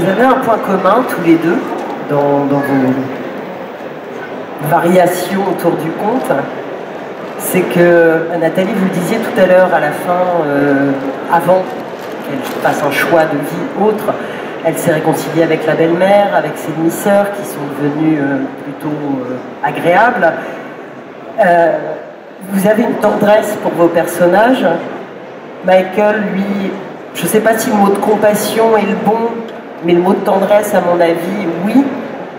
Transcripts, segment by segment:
vous avez un point commun tous les deux dans vos variations autour du conte. C'est que, Nathalie, vous le disiez tout à l'heure, à la fin, avant qu'elle fasse un choix de vie autre, elle s'est réconciliée avec la belle-mère, avec ses demi-sœurs qui sont devenues plutôt agréables. Vous avez une tendresse pour vos personnages. Michael, lui, je ne sais pas si le mot de compassion est le bon, mais le mot de tendresse, à mon avis, oui.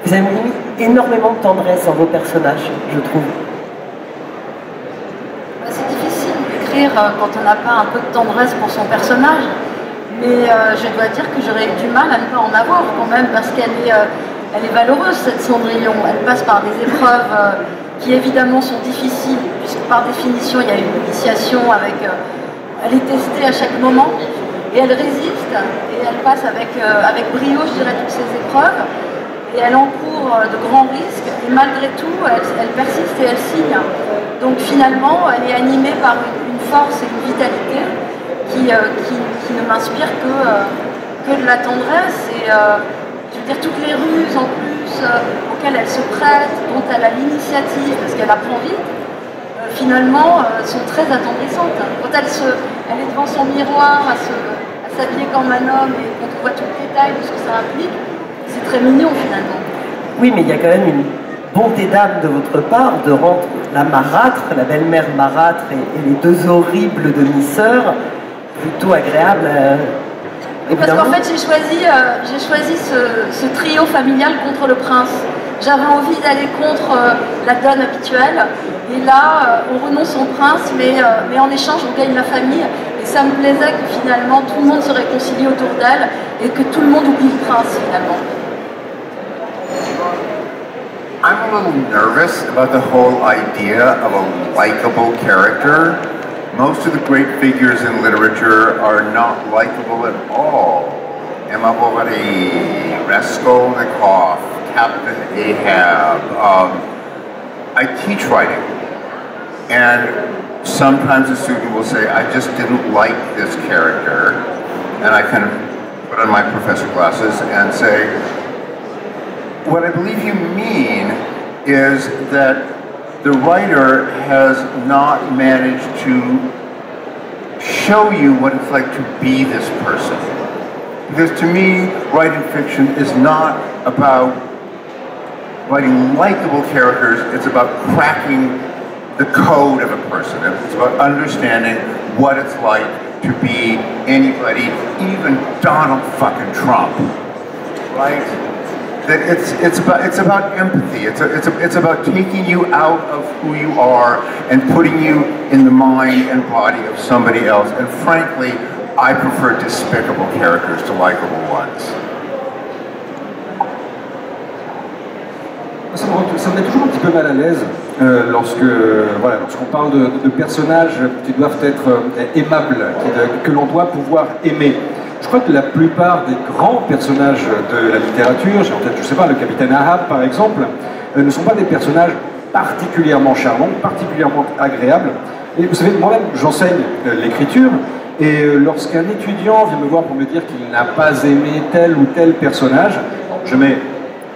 Vous avez mis énormément de tendresse dans vos personnages, je trouve. C'est difficile d'écrire quand on n'a pas un peu de tendresse pour son personnage, mais je dois dire que j'aurais eu du mal à ne pas en avoir quand même, parce qu'elle est valeureuse, cette Cendrillon. Elle passe par des épreuves qui évidemment sont difficiles, puisque par définition il y a une initiation avec... elle est testée à chaque moment, et elle résiste, et elle passe avec brio, je dirais, toutes ces épreuves, et elle encourt de grands risques, et malgré tout, elle persiste et elle signe. Donc finalement, elle est animée par une force et une vitalité qui ne m'inspire que de la tendresse, et je veux dire, toutes les ruses en plus auxquelles elle se prête, dont elle a l'initiative, parce qu'elle apprend vite, finalement, sont très attendrissantes. Quand elle est devant son miroir à s'habiller comme un homme et qu'on voit tout le détail de ce que ça implique, c'est très mignon finalement. Oui, mais il y a quand même une bonté d'âme de votre part de rendre la marâtre, la belle-mère marâtre et les deux horribles demi-sœurs plutôt agréables. Parce qu'en fait, j'ai choisi ce trio familial contre le prince. J'avais envie d'aller contre la donne habituelle, et là, on renonce au prince, mais en échange, on gagne la famille. Et ça me plaisait que finalement, tout le monde se réconcilie autour d'elle, et que tout le monde oublie le prince, finalement. I'm a little nervous about the whole idea of a likable character. Most of the great figures in literature are not likable at all. Emma Bovary, Raskolnikov, Captain Ahab. I teach writing, and sometimes a student will say, I just didn't like this character, and I kind of put on my professor glasses and say, what I believe you mean is that the writer has not managed to show you what it's like to be this person. Because to me, writing fiction is not about writing likable characters, it's about cracking the code of a person. It's about understanding what it's like to be anybody, even Donald fucking Trump, right? That it's about empathy. It's about taking you out of who you are and putting you in the mind and body of somebody else. And frankly, I prefer despicable characters to likable ones. Ça me met toujours un petit peu mal à l'aise lorsqu'on parle de personnages qui doivent être aimables, que l'on doit pouvoir aimer. Je crois que la plupart des grands personnages de la littérature, j'ai en tête, je sais pas, le capitaine Ahab par exemple, ne sont pas des personnages particulièrement charmants, particulièrement agréables. Et vous savez, moi-même, j'enseigne l'écriture, et lorsqu'un étudiant vient me voir pour me dire qu'il n'a pas aimé tel ou tel personnage, je mets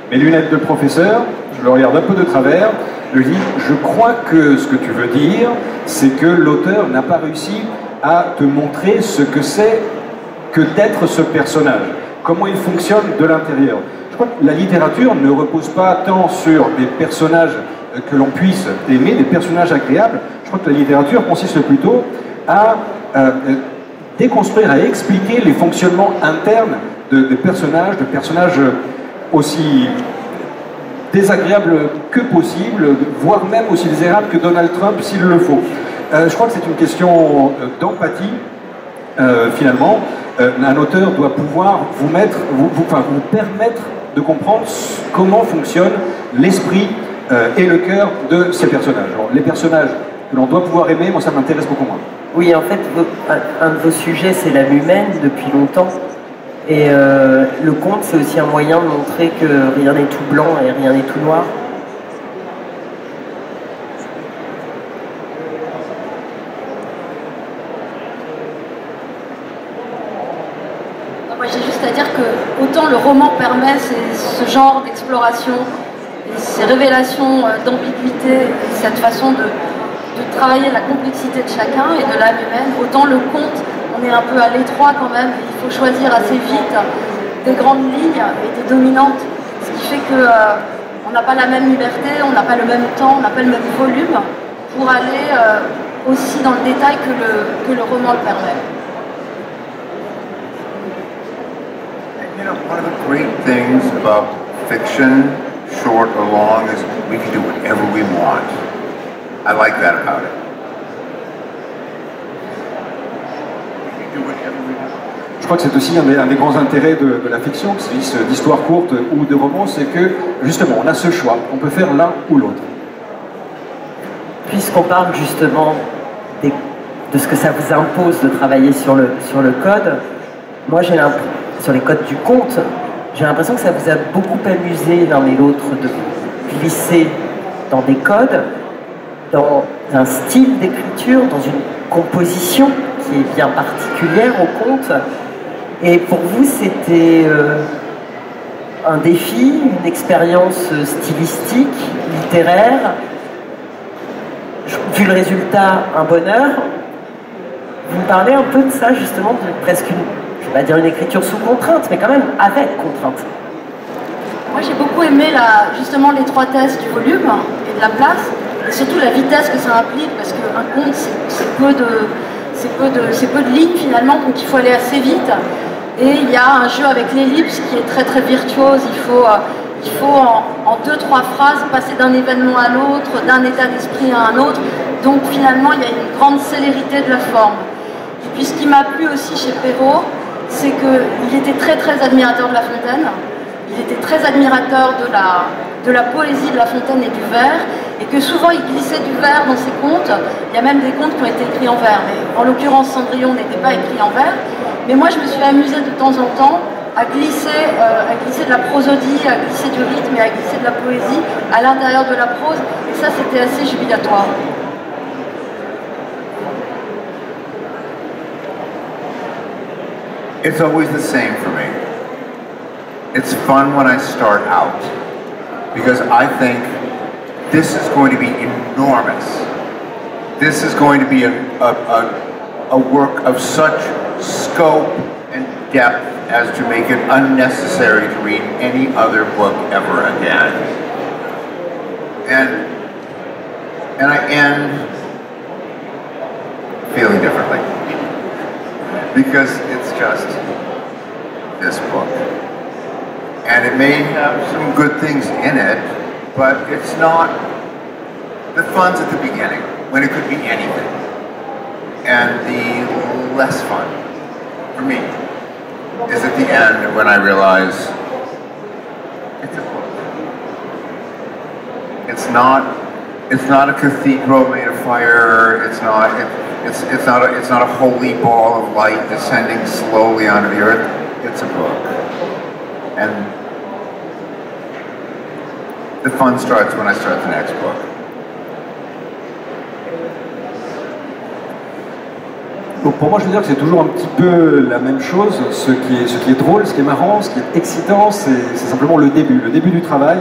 mes lunettes de professeur, je le regarde un peu de travers, je lui dis, je crois que ce que tu veux dire, c'est que l'auteur n'a pas réussi à te montrer ce que c'est que d'être ce personnage, comment il fonctionne de l'intérieur. Je crois que la littérature ne repose pas tant sur des personnages que l'on puisse aimer, des personnages agréables. Je crois que la littérature consiste plutôt à déconstruire, à expliquer les fonctionnements internes de personnages aussi désagréables que possible, voire même aussi désagréables que Donald Trump s'il le faut. Je crois que c'est une question d'empathie, finalement. Un auteur doit pouvoir vous permettre de comprendre comment fonctionne l'esprit et le cœur de ces personnages. Alors, les personnages que l'on doit pouvoir aimer, moi ça m'intéresse beaucoup moins. Oui, en fait, un de vos sujets, c'est l'âme humaine depuis longtemps. Et le conte, c'est aussi un moyen de montrer que rien n'est tout blanc et rien n'est tout noir. Moi, j'ai juste à dire que autant le roman permet ce genre d'exploration, et ces révélations d'ambiguïté, cette façon de travailler la complexité de chacun et de l'âme humaine, autant le conte, on est un peu à l'étroit quand même, il faut choisir assez vite des grandes lignes et des dominantes, ce qui fait que on n'a pas la même liberté, on n'a pas le même temps, on n'a pas le même volume pour aller aussi dans le détail que le roman le permet. You know, one of the great things about fiction, short or long, is we can do whatever we want. I like that about it. We can do whatever we want. Je crois que c'est aussi un des grands intérêts de la fiction, que ce soit d'histoire courte ou de roman, c'est que justement on a ce choix, on peut faire l'un ou l'autre. Puisqu'on parle justement de ce que ça vous impose de travailler sur le code, moi j'ai l'impression, sur les codes du conte, j'ai l'impression que ça vous a beaucoup amusé l'un et l'autre de glisser dans des codes, dans un style d'écriture, dans une composition qui est bien particulière au conte. Et pour vous, c'était un défi, une expérience stylistique, littéraire. Vu le résultat, un bonheur. Vous me parlez un peu de ça, justement, de presque une, je ne vais pas dire une écriture sous contrainte, mais quand même avec contrainte. Moi, j'ai beaucoup aimé justement l'étroitesse du volume et de la place, et surtout la vitesse que ça implique, parce qu'un conte, c'est peu de lignes finalement, donc il faut aller assez vite. Et il y a un jeu avec l'ellipse qui est très très virtuose. Il faut en 2-3 phrases passer d'un événement à l'autre, d'un état d'esprit à un autre. Donc finalement, il y a une grande célérité de la forme. Et puis ce qui m'a plu aussi chez Perrault, c'est qu'il était très très admirateur de La Fontaine. Il était très admirateur de la poésie de La Fontaine et du vers, et que souvent il glissait du vers dans ses contes. Il y a même des contes qui ont été écrits en vers, mais en l'occurrence Cendrillon n'était pas écrit en vers. Mais moi je me suis amusée de temps en temps à glisser de la prosodie, à glisser du rythme et à glisser de la poésie à l'intérieur de la prose, et ça c'était assez jubilatoire. It's always the same for me. It's fun when I start out, because I think this is going to be enormous. This is going to be a work of such scope and depth as to make it unnecessary to read any other book ever again. And I end feeling differently, because it's just this book. And it may have some good things in it, but it's not, the fun's at the beginning, when it could be anything. And the less fun, for me, is at the end when I realize it's a book. It's not a cathedral made of fire. It's not a holy ball of light descending slowly onto the earth. It's a book, and the fun starts when I start the next book. Donc pour moi, je veux dire que c'est toujours un petit peu la même chose. Ce qui est drôle, ce qui est marrant, ce qui est excitant, c'est simplement le début du travail.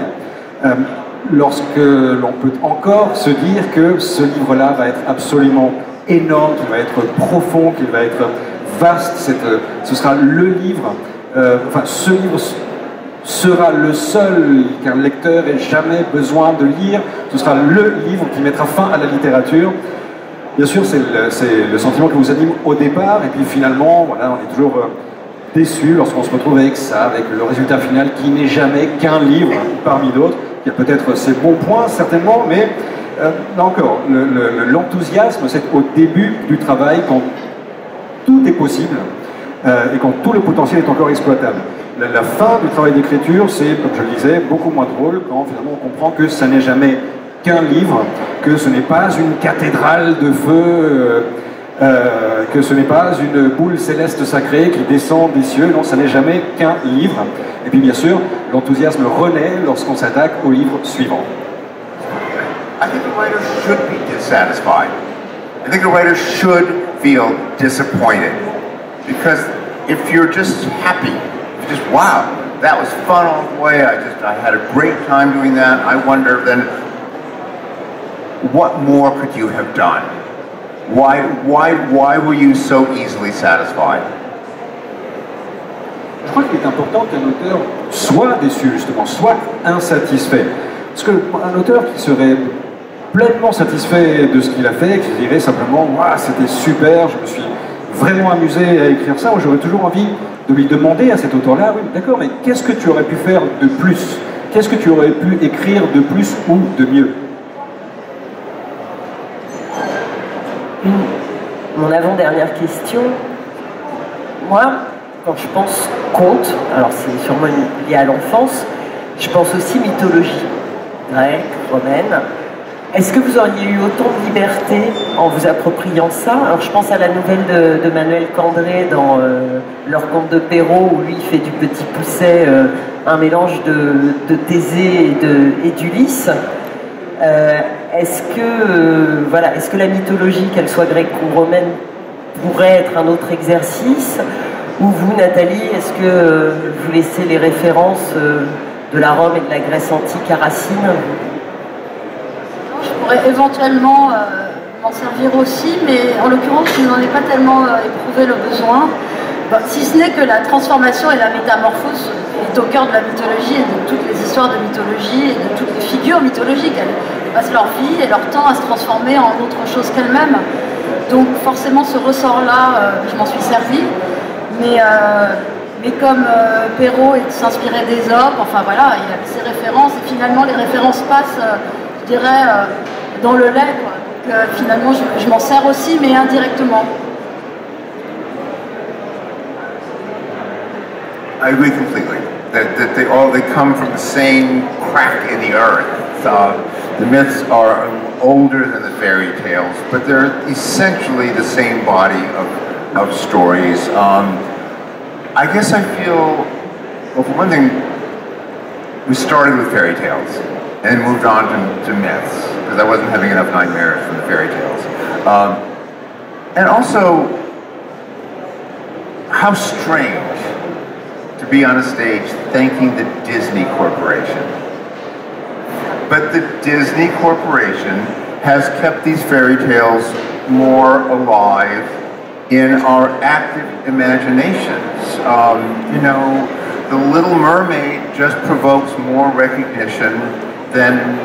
Lorsque l'on peut encore se dire que ce livre-là va être absolument énorme, qu'il va être profond, qu'il va être vaste, ce sera le livre, ce livre sera le seul qu'un lecteur ait jamais besoin de lire, ce sera le livre qui mettra fin à la littérature. Bien sûr, c'est le sentiment qui vous anime au départ, et puis finalement, voilà, on est toujours déçu lorsqu'on se retrouve avec ça, avec le résultat final qui n'est jamais qu'un livre parmi d'autres. Il y a peut-être ses bons points, certainement, mais là encore, l'enthousiasme, c'est au début du travail, quand tout est possible et quand tout le potentiel est encore exploitable. La fin du travail d'écriture, c'est, comme je le disais, beaucoup moins drôle quand finalement on comprend que ça n'est jamais qu'un livre, que ce n'est pas une cathédrale de feu, que ce n'est pas une boule céleste sacrée qui descend des cieux, non, ça n'est jamais qu'un livre. Et puis bien sûr, l'enthousiasme renaît lorsqu'on s'attaque au livre suivant. I think the writer should be dissatisfied. I think the writer should feel disappointed. Because if you're just happy, if just wow, that was fun all the way. I had a great time doing that. I wonder then, what more could you have done? Why were you so easily satisfied? Je crois qu'il est important qu'un auteur soit déçu, justement, soit insatisfait. Parce qu'un auteur qui serait pleinement satisfait de ce qu'il a fait, qui dirait simplement « Waouh, c'était super, je me suis vraiment amusé à écrire ça », moi j'aurais toujours envie de lui demander à cet auteur-là « Oui, d'accord, mais qu'est-ce que tu aurais pu faire de plus? Qu'est-ce que tu aurais pu écrire de plus ou de mieux ?» Mon avant-dernière question, moi, quand je pense conte, alors c'est sûrement lié à l'enfance, je pense aussi mythologie grecque, romaine. Est-ce que vous auriez eu autant de liberté en vous appropriant ça? Alors je pense à la nouvelle de Manuel Candré dans Leur conte de Perrault, où lui il fait du Petit Pousset un mélange de Thésée et d'Ulysse. Est-ce que la mythologie, qu'elle soit grecque ou romaine, pourrait être un autre exercice? Ou vous, Nathalie, est-ce que vous laissez les références de la Rome et de la Grèce antique à Racine? Je pourrais éventuellement m'en servir aussi, mais en l'occurrence, je n'en ai pas tellement éprouvé le besoin. Si ce n'est que la transformation et la métamorphose est au cœur de la mythologie et de toutes les histoires de mythologie et de toutes les figures mythologiques. Elles passent leur vie et leur temps à se transformer en autre chose qu'elles-mêmes. Donc forcément, ce ressort-là, je m'en suis servi. Mais comme Perrault s'inspirait d'Ésope, enfin voilà, il avait ses références et finalement les références passent, je dirais, dans le lait, quoi. Donc finalement, je m'en sers aussi, mais indirectement. I agree completely. That they come from the same crack in the earth. The myths are older than the fairy tales, but they're essentially the same body of stories. I guess I feel, well, for one thing, we started with fairy tales and moved on to myths because I wasn't having enough nightmares from the fairy tales. And also, how strange to be on a stage thanking the Disney Corporation. But the Disney Corporation has kept these fairy tales more alive in our active imaginations. You know, The Little Mermaid just provokes more recognition than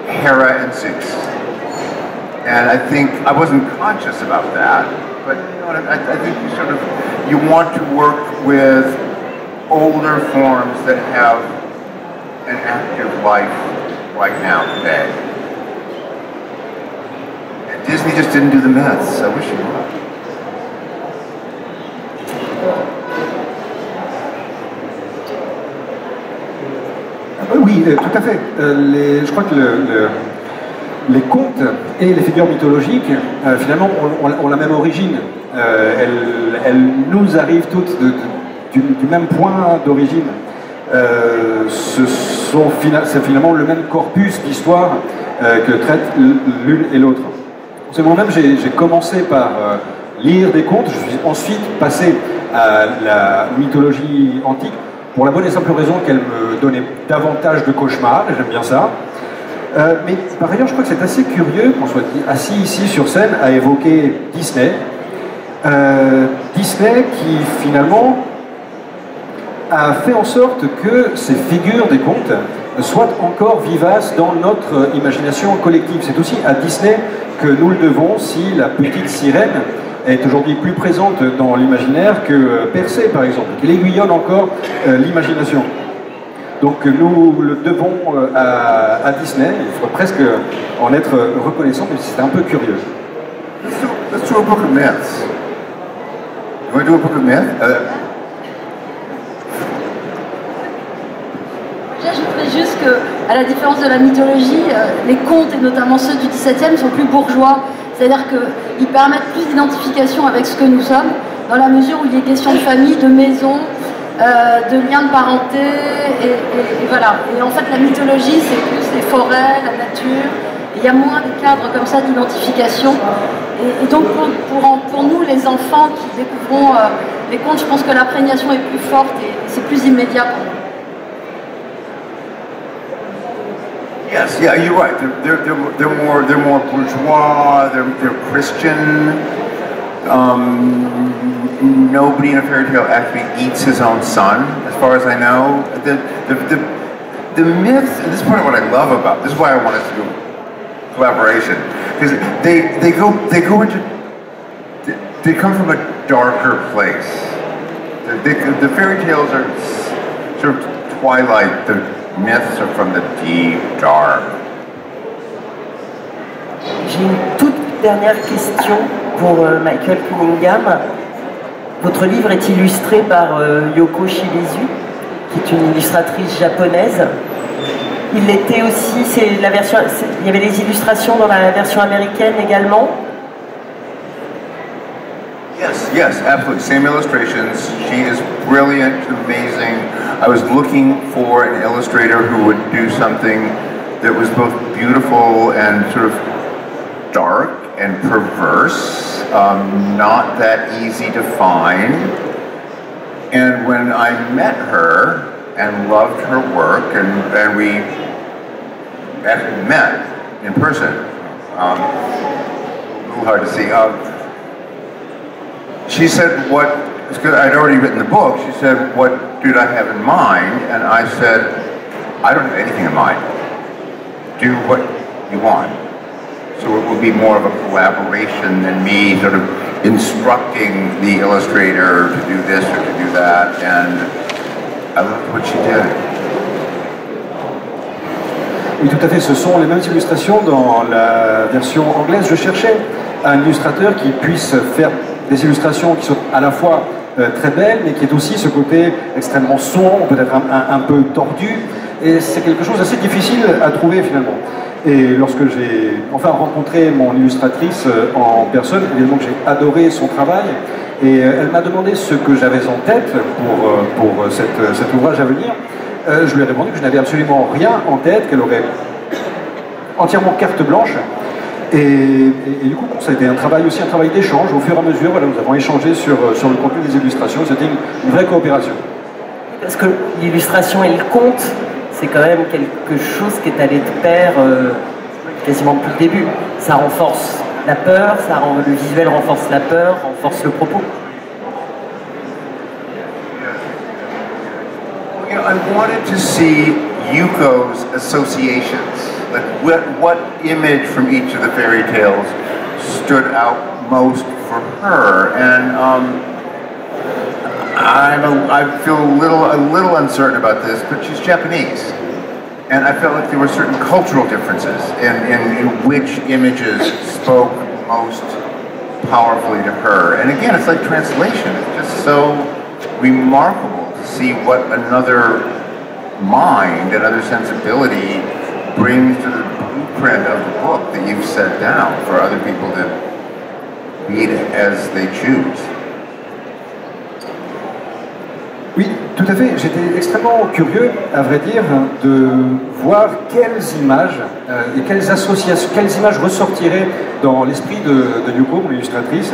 Hera and Zeus. And I think, I wasn't conscious about that, but you know, I think you want to work with older forms that have an active life right now today. And Disney just didn't do the myths. I wish it would. Oui, tout à fait. Je crois que les contes et les figures mythologiques, finalement, ont la même origine. Elles nous arrivent toutes du même point d'origine. C'est finalement le même corpus d'histoire que traitent l'une et l'autre. Moi-même, j'ai commencé par lire des contes, je suis ensuite passé à la mythologie antique, pour la bonne et simple raison qu'elle me donnait davantage de cauchemars, et j'aime bien ça. Mais par ailleurs, je crois que c'est assez curieux qu'on soit assis ici sur scène à évoquer Disney. Disney qui finalement a fait en sorte que ces figures des contes soient encore vivaces dans notre imagination collective. C'est aussi à Disney que nous le devons si la petite sirène est aujourd'hui plus présente dans l'imaginaire que Persée, par exemple, qu'elle aiguillonne encore l'imagination. Donc nous le devons à Disney, il faut presque en être reconnaissant, mais c'est un peu curieux. Let's do a book of myths. You want to do a book of myths? J'ajouterais juste qu'à la différence de la mythologie, les contes, et notamment ceux du XVIIe, sont plus bourgeois. C'est-à-dire qu'ils permettent plus d'identification avec ce que nous sommes, dans la mesure où il est question de famille, de maison, de liens de parenté, et voilà. Et en fait, la mythologie, c'est plus les forêts, la nature. Il y a moins de cadres comme ça d'identification. Et donc, pour nous, les enfants qui découvrons Les contes, je pense que l'imprégnation est plus forte et c'est plus immédiat pour moi. Yes, yeah, you're right. They're more bourgeois. They're Christian. Nobody in a fairy tale actually eats his own son, as far as I know. The myth. This is part of what I love about. This is why I want us to do collaboration, because they go into. They come from a darker place. The fairy tales are sort of twilight. The myths are from the deep dark. J'ai une toute dernière question pour Michael Cunningham. Votre livre est illustré par Yoko Shimizu, qui est une illustratrice japonaise. Il était aussi, il y avait les illustrations dans la version américaine également. Yes, absolutely. Same illustrations. She is brilliant, amazing. I was looking for an illustrator who would do something that was both beautiful and sort of dark and perverse, not that easy to find. And when I met her and loved her work, and we actually met in person, a little hard to see. She said, because I'd already written the book, she said, what did I have in mind? And I said, I don't have anything in mind. Do what you want. So it will be more of a collaboration than me sort of instructing the illustrator to do this or to do that. And I loved what she did. Oui, tout à fait, ce sont les mêmes illustrations dans la version anglaise. Je cherchais un illustrateur qui puisse faire des illustrations qui sont à la fois très belles, mais qui est aussi ce côté extrêmement sombre, peut-être un peu tordu. Et c'est quelque chose d'assez difficile à trouver finalement. Et lorsque j'ai enfin rencontré mon illustratrice en personne, évidemment que j'ai adoré son travail. Et elle m'a demandé ce que j'avais en tête pour cet ouvrage à venir. Je lui ai répondu que je n'avais absolument rien en tête, qu'elle aurait entièrement carte blanche. Et du coup, ça a été un travail d'échange. Au fur et à mesure, voilà, nous avons échangé sur le contenu des illustrations. C'était une vraie coopération. Parce que l'illustration et le conte, c'est quand même quelque chose qui est allé de pair quasiment depuis le début. Ça renforce la peur, le visuel renforce la peur, renforce le propos. I wanted to see Yuko's associations. Like what image from each of the fairy tales stood out most for her, and I feel a little uncertain about this, but she's Japanese, and I felt like there were certain cultural differences in which images spoke most powerfully to her. And again, it's like translation. It's just so remarkable to see what another mind, another sensibility brings to the blueprint of the book that you've set down for other people to read as they choose. Oui, tout à fait. J'étais extrêmement curieux, à vrai dire, de voir quelles images et quelles associations, quelles images ressortiraient dans l'esprit de Yuko, mon illustratrice.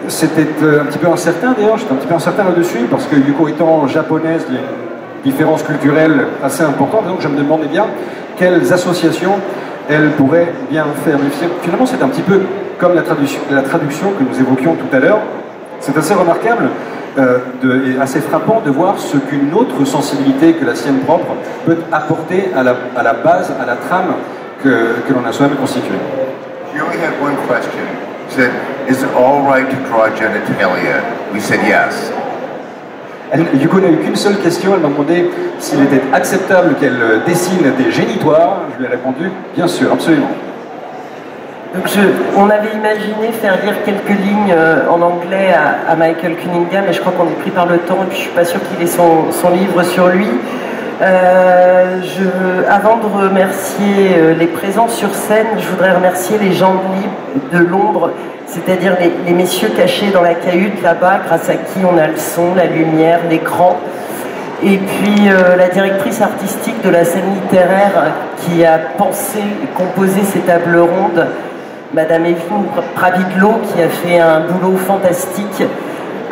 C'était un petit peu incertain d'ailleurs, j'étais un petit peu incertain là-dessus, parce que Yuko étant japonaise, il y a une différence culturelle assez importante, donc je me demandais bien quelles associations elle pourrait bien faire. Mais finalement, c'est un petit peu comme la traduction que nous évoquions tout à l'heure. C'est assez remarquable et assez frappant de voir ce qu'une autre sensibilité que la sienne propre peut apporter à la base, à la trame que l'on a soi-même constituée. She only had one question. She said, "Is it all right to draw genitalia?" We said yes. Yuko n'a eu qu'une seule question, elle m'a demandé s'il était acceptable qu'elle dessine des génitoires. Je lui ai répondu, bien sûr, absolument. Donc on avait imaginé faire lire quelques lignes en anglais à Michael Cunningham, mais je crois qu'on est pris par le temps et puis je suis pas sûr qu'il ait son livre sur lui. Avant de remercier les présents sur scène, je voudrais remercier les gens de l'ombre, c'est-à-dire les messieurs cachés dans la cahute là-bas, grâce à qui on a le son, la lumière, l'écran. Et puis la directrice artistique de la scène littéraire qui a pensé et composé ces tables rondes, Madame Evelyne Pravidlo, qui a fait un boulot fantastique.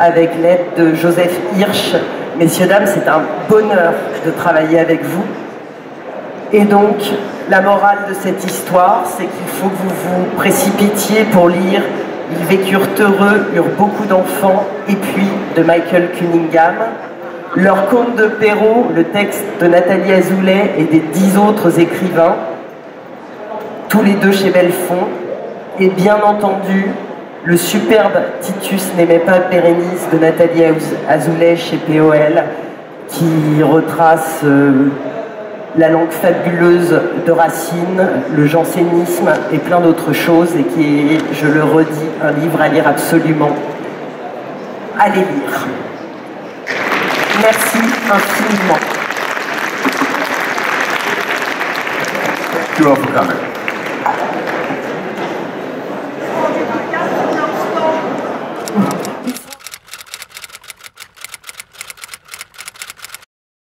avec l'aide de Joseph Hirsch. Messieurs, dames, c'est un bonheur de travailler avec vous. Et donc, la morale de cette histoire, c'est qu'il faut que vous vous précipitiez pour lire « Ils vécurent heureux, eurent beaucoup d'enfants » et puis de Michael Cunningham. Leur conte de Perrault, le texte de Nathalie Azoulay et des 10 autres écrivains, tous les deux chez Belfond. Et bien entendu, le superbe Titus n'aimait pas Bérénice de Nathalie Azoulay chez POL, qui retrace la langue fabuleuse de Racine, le jansénisme et plein d'autres choses, et qui est, je le redis, un livre à lire absolument. Allez lire. Merci infiniment. Thank you all for coming.